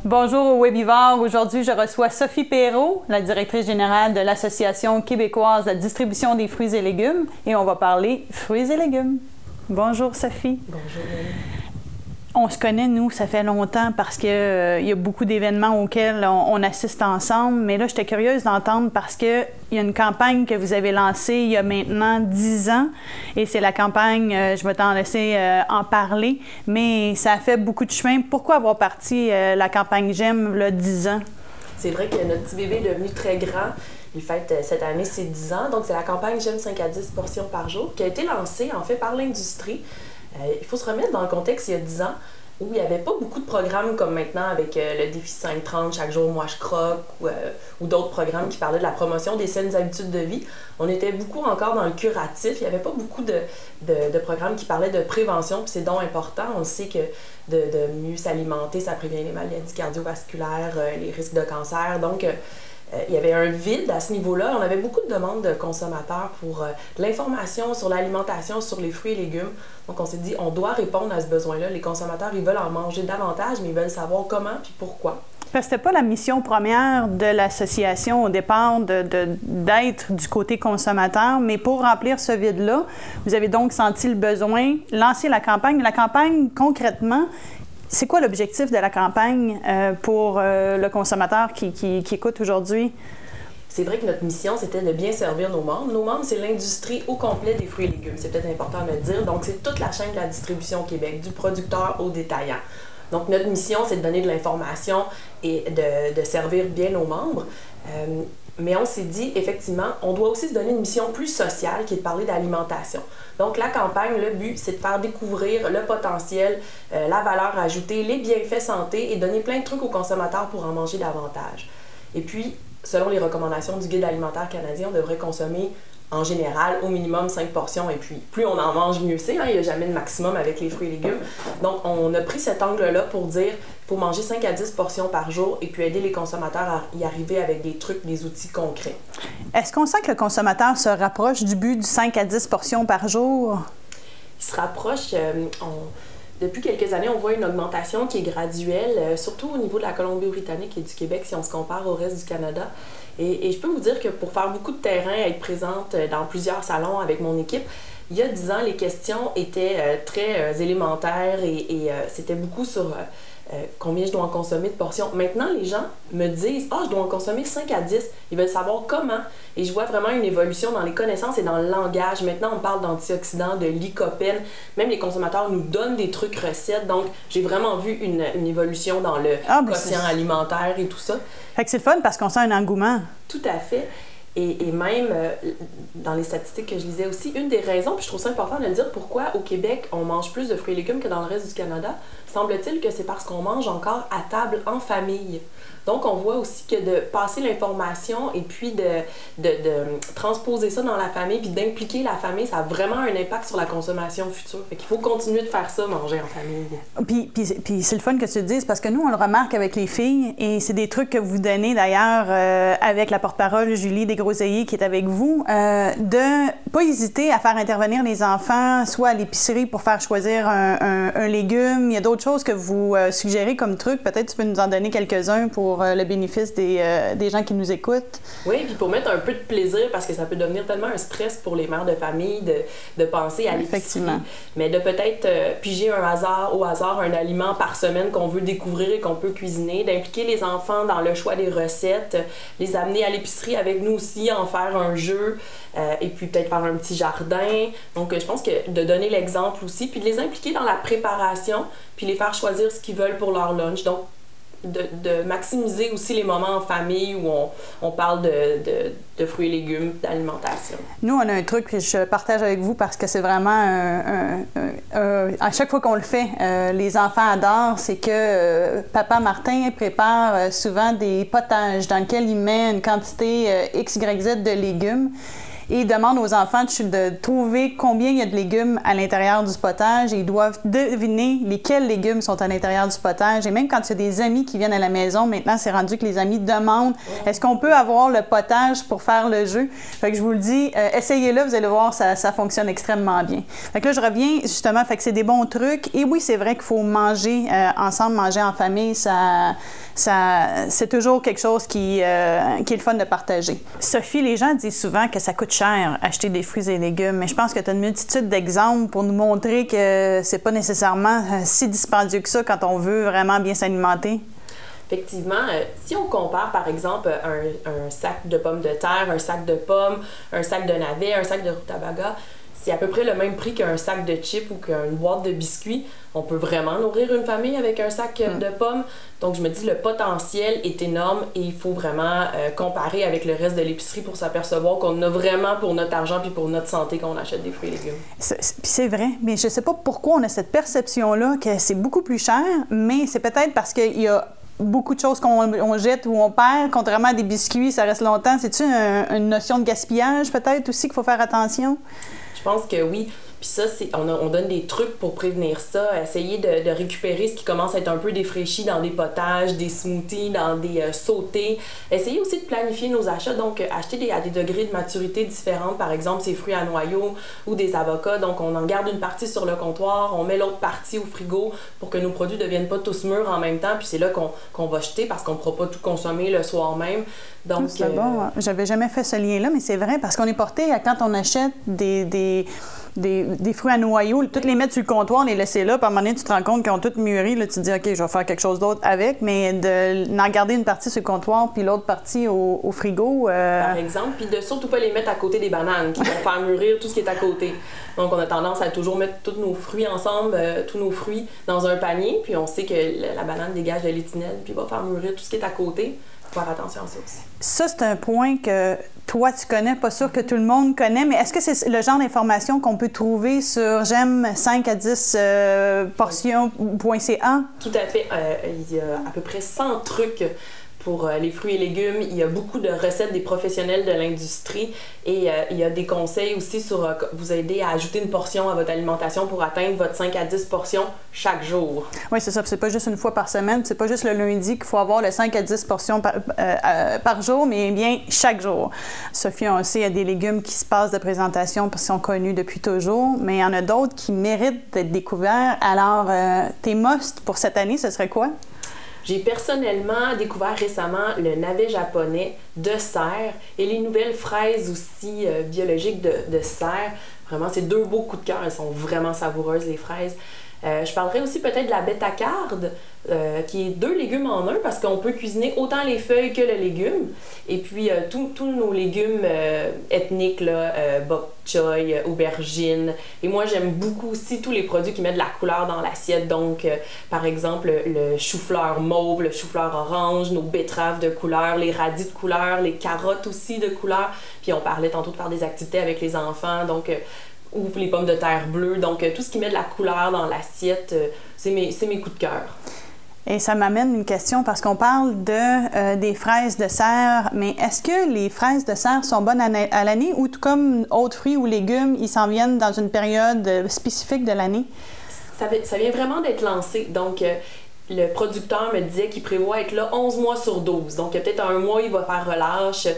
Bonjour aux Webivores. Aujourd'hui, je reçois Sophie Perrault, la directrice générale de l'Association québécoise de la distribution des fruits et légumes, et on va parler fruits et légumes. Bonjour Sophie. Bonjour. On se connaît, nous, ça fait longtemps parce qu'il y a beaucoup d'événements auxquels on assiste ensemble. Mais là, j'étais curieuse d'entendre parce qu'il y a une campagne que vous avez lancée il y a maintenant 10 ans. Et c'est la campagne, je vais t'en laisser en parler, mais ça a fait beaucoup de chemin. Pourquoi avoir parti la campagne J'aime, là, 10 ans? C'est vrai que notre petit bébé est devenu très grand. Il fête cette année ses 10 ans. Donc, c'est la campagne J'aime 5 à 10 portions par jour qui a été lancée, en fait, par l'industrie. Il faut se remettre dans le contexte il y a 10 ans où il n'y avait pas beaucoup de programmes comme maintenant avec le défi 5-30, chaque jour moi je croque ou d'autres programmes qui parlaient de la promotion des saines habitudes de vie. On était beaucoup encore dans le curatif. Il n'y avait pas beaucoup de programmes qui parlaient de prévention, puis c'est donc important. On sait que de mieux s'alimenter, ça prévient les maladies cardiovasculaires, les risques de cancer. Donc, il y avait un vide à ce niveau-là. On avait beaucoup de demandes de consommateurs pour de l'information sur l'alimentation, sur les fruits et légumes. Donc, on s'est dit, on doit répondre à ce besoin-là. Les consommateurs, ils veulent en manger davantage, mais ils veulent savoir comment puis pourquoi. Parce que c'était pas la mission première de l'association au départ d'être du côté consommateur, mais pour remplir ce vide-là, vous avez donc senti le besoin de lancer la campagne. La campagne, concrètement, c'est quoi l'objectif de la campagne pour le consommateur qui écoute aujourd'hui? C'est vrai que notre mission, c'était de bien servir nos membres. Nos membres, c'est l'industrie au complet des fruits et légumes. C'est peut-être important de le dire. Donc, c'est toute la chaîne de la distribution au Québec, du producteur au détaillant. Donc, notre mission, c'est de donner de l'information et de servir bien nos membres. Mais on s'est dit, effectivement, on doit aussi se donner une mission plus sociale qui est de parler d'alimentation. Donc, la campagne, le but, c'est de faire découvrir le potentiel, la valeur ajoutée, les bienfaits santé et donner plein de trucs aux consommateurs pour en manger davantage. Et puis, selon les recommandations du Guide alimentaire canadien, on devrait consommer en général au minimum 5 portions et puis plus on en mange, mieux c'est. Hein? Il n'y a jamais de maximum avec les fruits et légumes. Donc, on a pris cet angle-là pour dire qu'il faut manger 5 à 10 portions par jour et puis aider les consommateurs à y arriver avec des trucs, des outils concrets. Est-ce qu'on sent que le consommateur se rapproche du but du 5 à 10 portions par jour? Il se rapproche. Depuis quelques années, on voit une augmentation qui est graduelle, surtout au niveau de la Colombie-Britannique et du Québec si on se compare au reste du Canada. Et je peux vous dire que pour faire beaucoup de terrain, être présente dans plusieurs salons avec mon équipe, il y a 10 ans, les questions étaient très élémentaires et c'était beaucoup sur combien je dois en consommer de portions. Maintenant, les gens me disent « Ah, je dois en consommer 5 à 10 ». Ils veulent savoir comment. Et je vois vraiment une évolution dans les connaissances et dans le langage. Maintenant, on parle d'antioxydants, de lycopène. Même les consommateurs nous donnent des trucs recettes. Donc, j'ai vraiment vu une évolution dans le quotient alimentaire et tout ça. Fait que c'est le fun parce qu'on sent un engouement. Tout à fait. Et même, dans les statistiques que je lisais aussi, une des raisons, puis je trouve ça important de le dire, pourquoi au Québec, on mange plus de fruits et légumes que dans le reste du Canada, semble-t-il que c'est parce qu'on mange encore à table en famille. Donc, on voit aussi que de passer l'information et puis de transposer ça dans la famille puis d'impliquer la famille, ça a vraiment un impact sur la consommation future. Fait qu'il faut continuer de faire ça, manger en famille. Puis c'est le fun que tu le dises parce que nous, on le remarque avec les filles et c'est des trucs que vous donnez d'ailleurs avec la porte-parole Julie Desgroseilliers qui est avec vous, de pas hésiter à faire intervenir les enfants, soit à l'épicerie pour faire choisir un légume. Il y a d'autres choses que vous suggérez comme trucs. Peut-être tu peux nous en donner quelques-uns pour le bénéfice des gens qui nous écoutent. Oui, puis pour mettre un peu de plaisir, parce que ça peut devenir tellement un stress pour les mères de famille de penser à l'épicerie. Mais de peut-être piger au hasard un aliment par semaine qu'on veut découvrir et qu'on peut cuisiner, d'impliquer les enfants dans le choix des recettes, les amener à l'épicerie avec nous aussi, en faire un jeu, et puis peut-être faire un petit jardin. Donc, je pense que de donner l'exemple aussi, puis de les impliquer dans la préparation, puis les faire choisir ce qu'ils veulent pour leur lunch. Donc, de maximiser aussi les moments en famille où on parle de fruits et légumes, d'alimentation. Nous, on a un truc que je partage avec vous parce que c'est vraiment à chaque fois qu'on le fait, les enfants adorent, c'est que papa Martin prépare souvent des potages dans lesquels il met une quantité X, Y, Z de légumes. Et il demande aux enfants de trouver combien il y a de légumes à l'intérieur du potage et ils doivent deviner lesquels légumes sont à l'intérieur du potage. Et même quand il y a des amis qui viennent à la maison, maintenant, c'est rendu que les amis demandent « Est-ce qu'on peut avoir le potage pour faire le jeu? » Fait que je vous le dis, essayez-le, vous allez voir, ça fonctionne extrêmement bien. Fait que là, je reviens justement, fait que c'est des bons trucs. Et oui, c'est vrai qu'il faut manger ensemble, manger en famille, ça c'est toujours quelque chose qui est le fun de partager. Sophie, les gens disent souvent que ça coûte cher acheter des fruits et légumes, mais je pense que tu as une multitude d'exemples pour nous montrer que c'est pas nécessairement si dispendieux que ça quand on veut vraiment bien s'alimenter. Effectivement, si on compare par exemple un sac de pommes de terre, un sac de pommes, un sac de navets, un sac de rutabaga, c'est à peu près le même prix qu'un sac de chips ou qu'une boîte de biscuits. On peut vraiment nourrir une famille avec un sac de pommes. Donc je me dis le potentiel est énorme et il faut vraiment comparer avec le reste de l'épicerie pour s'apercevoir qu'on a vraiment pour notre argent puis pour notre santé qu'on achète des fruits et légumes. Puis c'est vrai, mais je sais pas pourquoi on a cette perception-là que c'est beaucoup plus cher, mais c'est peut-être parce qu'il y a beaucoup de choses qu'on jette ou on perd, contrairement à des biscuits, ça reste longtemps. C'est-tu une notion de gaspillage peut-être aussi qu'il faut faire attention? Je pense que oui. Puis ça, on donne des trucs pour prévenir ça. Essayer de récupérer ce qui commence à être un peu défraîchi dans des potages, des smoothies, dans des sautés. Essayer aussi de planifier nos achats. Donc, acheter à des degrés de maturité différents. Par exemple, ces fruits à noyaux ou des avocats. Donc, on en garde une partie sur le comptoir, on met l'autre partie au frigo pour que nos produits ne deviennent pas tous mûrs en même temps. Puis c'est là qu'on va jeter parce qu'on ne pourra pas tout consommer le soir même. Donc, c'est bon. J'avais jamais fait ce lien-là, mais c'est vrai parce qu'on est porté à quand on achète des fruits à noyaux, toutes les mettre sur le comptoir, les laisser là, puis à un moment donné, tu te rends compte qu'ils ont toutes mûri, là, tu te dis, OK, je vais faire quelque chose d'autre avec, mais d'en garder une partie sur le comptoir, puis l'autre partie au frigo. Par exemple, puis de surtout pas les mettre à côté des bananes, qui vont faire mûrir tout ce qui est à côté. Donc, on a tendance à toujours mettre tous nos fruits ensemble, tous nos fruits dans un panier, puis on sait que la banane dégage de l'éthanol, puis va faire mûrir tout ce qui est à côté. Faut faire attention à ça aussi. Ça, c'est un point que toi, tu connais, pas sûr que tout le monde connaît, mais est-ce que c'est le genre d'information qu'on peut trouver sur j'aime 5 à 10 portions.ca? Tout à fait. Il y a à peu près 100 trucs pour les fruits et légumes. Il y a beaucoup de recettes des professionnels de l'industrie et il y a des conseils aussi sur vous aider à ajouter une portion à votre alimentation pour atteindre votre 5 à 10 portions chaque jour. Oui, c'est ça. C'est pas juste une fois par semaine. C'est pas juste le lundi qu'il faut avoir le 5 à 10 portions par jour, mais bien chaque jour. Sophie, on sait, il y a des légumes qui se passent de présentation parce qu'ils sont connus depuis toujours, mais il y en a d'autres qui méritent d'être découverts. Alors, tes musts pour cette année, ce serait quoi? J'ai personnellement découvert récemment le navet japonais de serre et les nouvelles fraises aussi biologiques de serre. Vraiment, c'est deux beaux coups de cœur. Elles sont vraiment savoureuses, les fraises. Je parlerai aussi peut-être de la bêta-carde, qui est 2 légumes en un parce qu'on peut cuisiner autant les feuilles que le légume. Et puis, tous nos légumes ethniques, bok choy, aubergine. Et moi, j'aime beaucoup aussi tous les produits qui mettent de la couleur dans l'assiette. Donc, par exemple, le chou-fleur mauve, le chou-fleur orange, nos betteraves de couleur, les radis de couleur, les carottes aussi de couleur. Puis, on parlait tantôt de faire des activités avec les enfants. Donc, ou les pommes de terre bleues. Donc, tout ce qui met de la couleur dans l'assiette, c'est mes coups de cœur. Et ça m'amène une question parce qu'on parle des fraises de serre, mais est-ce que les fraises de serre sont bonnes à l'année ou tout comme autres fruits ou légumes, ils s'en viennent dans une période spécifique de l'année? Ça vient vraiment d'être lancé. Donc, le producteur me disait qu'il prévoit être là 11 mois sur 12. Donc, il y a peut-être un mois, il va faire relâche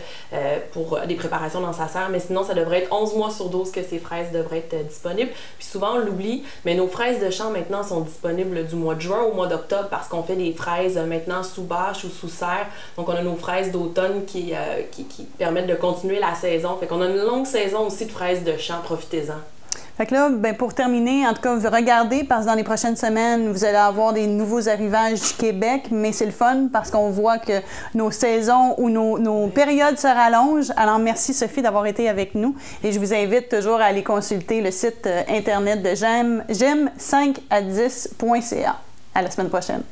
pour des préparations dans sa serre, mais sinon, ça devrait être 11 mois sur 12 que ces fraises devraient être disponibles. Puis souvent, on l'oublie, mais nos fraises de champ maintenant sont disponibles du mois de juin au mois d'octobre parce qu'on fait des fraises maintenant sous bâche ou sous serre. Donc, on a nos fraises d'automne qui permettent de continuer la saison. Fait qu'on a une longue saison aussi de fraises de champ. Profitez-en. Fait que là, ben pour terminer, en tout cas, regardez parce que dans les prochaines semaines, vous allez avoir des nouveaux arrivages du Québec, mais c'est le fun parce qu'on voit que nos saisons ou nos périodes se rallongent. Alors, merci Sophie d'avoir été avec nous et je vous invite toujours à aller consulter le site internet de j'aime 5à10.ca. À la semaine prochaine.